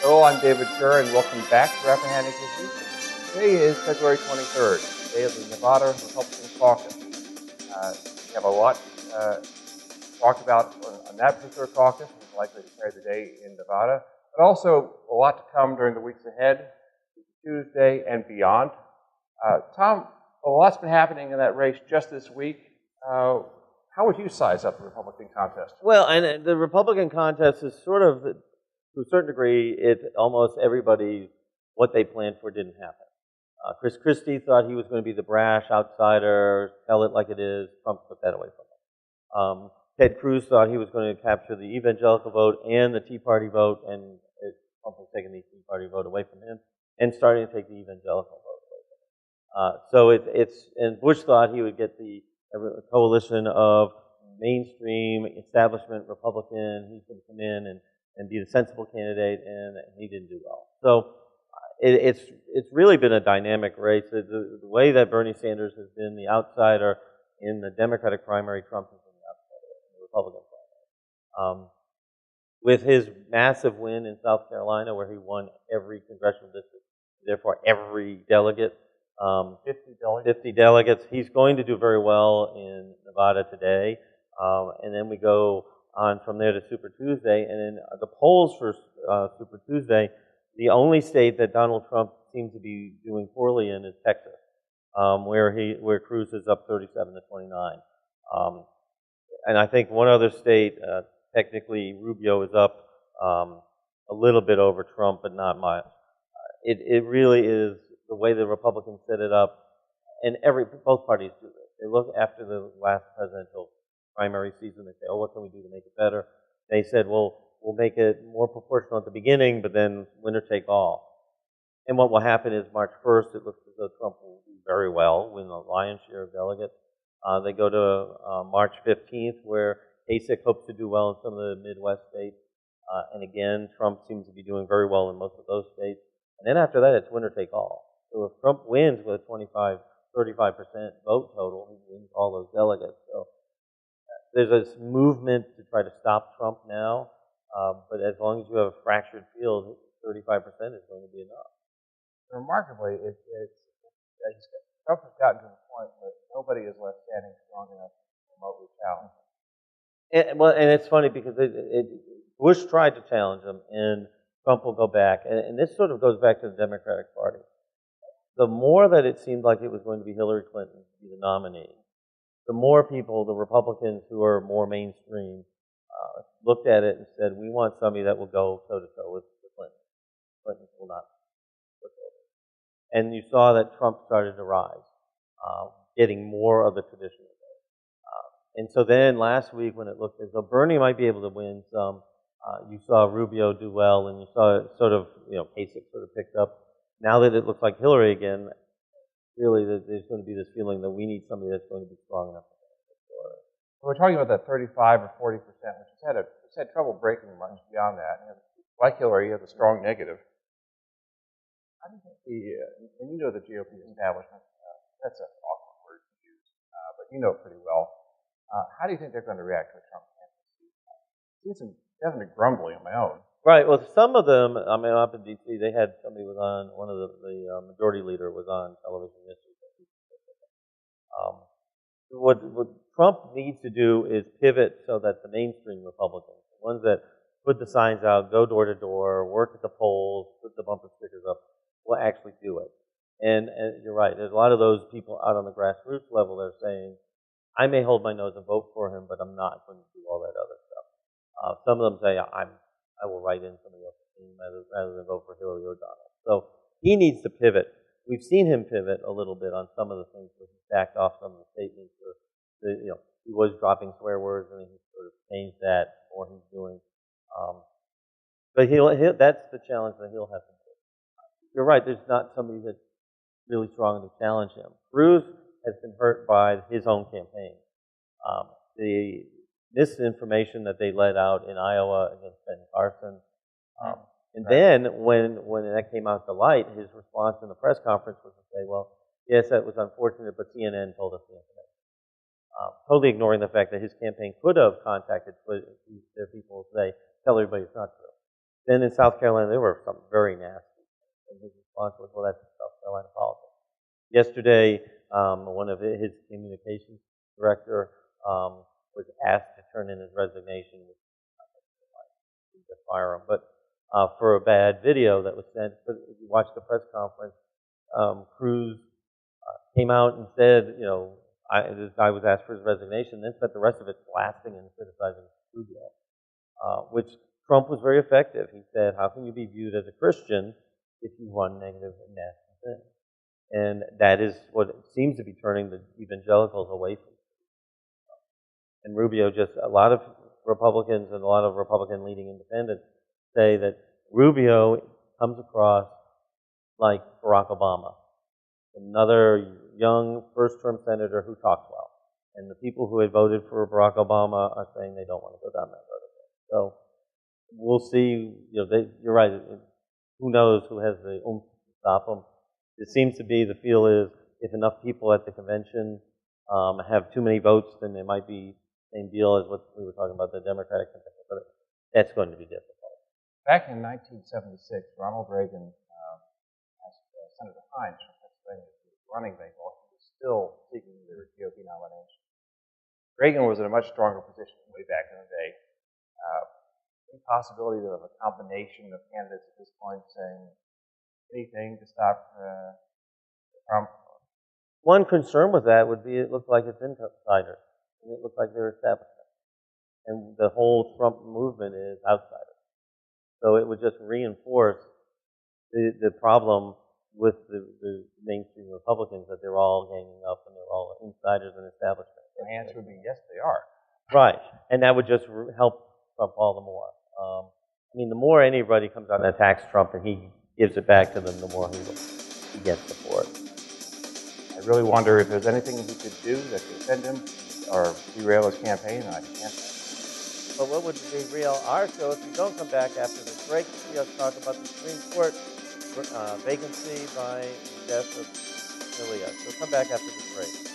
Hello, I'm David Kerr, and welcome back to Rappahannock Issues. Today is February 23rd, the day of the Nevada Republican Caucus. We have a lot to talk about on that particular caucus, which is likely to carry the day in Nevada, but also a lot to come during the weeks ahead, Tuesday and beyond. Tom, a lot's been happening in that race just this week. How would you size up the Republican contest? Well, and the Republican contest is sort of, to a certain degree, almost everybody, what they planned for didn't happen. Chris Christie thought he was going to be the brash outsider, tell it like it is. Trump took that away from him. Ted Cruz thought he was going to capture the evangelical vote and the Tea Party vote, and Trump was taking the Tea Party vote away from him and starting to take the evangelical vote away from him. And Bush thought he would get a coalition of mainstream establishment Republican. He's going to come in and be the sensible candidate, and he didn't do well. So it's really been a dynamic race. The way that Bernie Sanders has been the outsider in the Democratic primary, Trump has been the outsider in the Republican primary. With his massive win in South Carolina, where he won every congressional district, therefore every delegate, 50 delegates. He's going to do very well in Nevada today. And then we go on from there to Super Tuesday. And in the polls for Super Tuesday, the only state that Donald Trump seems to be doing poorly in is Texas, where Cruz is up 37 to 29. And I think one other state, technically Rubio is up a little bit over Trump, but not much. It really is the way the Republicans set it up, and both parties do this. They look after the last presidential primary season, they say, oh, what can we do to make it better? They said, well, we'll make it more proportional at the beginning, but then winner take all. And what will happen is March 1st, it looks as though Trump will do very well, win the lion's share of delegates. They go to March 15th, where Kasich hopes to do well in some of the Midwest states. And again, Trump seems to be doing very well in most of those states. And then after that, it's winner take all. So if Trump wins with a 35% vote total, he wins all those delegates. So there's this movement to try to stop Trump now, but as long as you have a fractured field, 35% is going to be enough. Remarkably, Trump has gotten to the point where nobody is left standing strong enough to remotely challenge him. And it's funny because Bush tried to challenge him, and Trump will go back. And this sort of goes back to the Democratic Party. The more that it seemed like it was going to be Hillary Clinton to be the nominee, the more people, the Republicans who are more mainstream, looked at it and said, we want somebody that will go toe-to-toe with the Clintons. Clintons will not look over. And you saw that Trump started to rise, getting more of the traditional vote. And so then last week when it looked as though Bernie might be able to win some, you saw Rubio do well, and you saw it sort of, Kasich sort of picked up. Now that it looks like Hillary again, really there's going to be this feeling that we need somebody that's going to be strong enough. So we're talking about that 35 or 40%, which has had trouble breaking much beyond that. And like Hillary, you have a strong negative. How do you think and you know the GOP establishment, that's an awkward word to use, but you know it pretty well. How do you think they're going to react to a Trump candidacy? I've seen some definite grumbling on my own. Right. Well, some of them, I mean, up in D.C., they had somebody was on, one of the majority leader was on television this week. What Trump needs to do is pivot so that the mainstream Republicans, the ones that put the signs out, go door to door, work at the polls, put the bumper stickers up, will actually do it. And you're right. There's a lot of those people out on the grassroots level that are saying, I may hold my nose and vote for him, but I'm not going to do all that other stuff. Some of them say, I will write in somebody else's team rather than vote for Hillary or Donald. So he needs to pivot. We've seen him pivot a little bit on some of the things where he backed off some of the statements. He was dropping swear words, and he sort of changed that more he's doing. But that's the challenge that he'll have to do. You're right, there's not somebody that's really strong to challenge him. Cruz has been hurt by his own campaign. The misinformation that they let out in Iowa against Ben Carson. And then when that came out to light, his response in the press conference was to say, well, yes, that was unfortunate, but CNN told us the information. Totally ignoring the fact that his campaign could have contacted their people and say, tell everybody it's not true. Then in South Carolina, there were some very nasty. And his response was, well, that's South Carolina politics. Yesterday, one of his communications director was asked to turn in his resignation, which to fire him, but for a bad video that was sent. If you watch the press conference, Cruz came out and said, this guy was asked for his resignation, then spent the rest of it blasting and criticizing Rubio, which Trump was very effective. He said, how can you be viewed as a Christian if you run negative and nasty things? And that is what seems to be turning the evangelicals away from. And Rubio a lot of Republicans and a lot of Republican leading independents say that Rubio comes across like Barack Obama, another young first-term senator who talks well. And the people who had voted for Barack Obama are saying they don't want to go down that road again. So we'll see. You're right. Who knows who has the oomph to stop them? It seems to be the feel is if enough people at the convention have too many votes, then there might be the same deal as what we were talking about the Democratic convention. But that's going to be difficult. Back in 1976, Ronald Reagan asked Senator Hines from Pennsylvania to be running mate while he was still seeking the GOP nomination. Reagan was in a much stronger position way back in the day. Any possibility of a combination of candidates at this point saying anything to stop Trump? One concern with that would be it looked like it's insiders. It looked like they're establishment. And the whole Trump movement is outsiders. So it would just reinforce the problem with the mainstream Republicans that they're all ganging up and they're all insiders and establishment. The answer would be yes, they are. Right. And that would just help Trump all the more. The more anybody comes out and attacks Trump and he gives it back to them, the more he gets support. I really wonder if there's anything he could do that could defend him or derail his campaign. I can't. But what would derail our show if you don't come back after this break to see us talk about the Supreme Court vacancy by the death of Scalia. So come back after this break.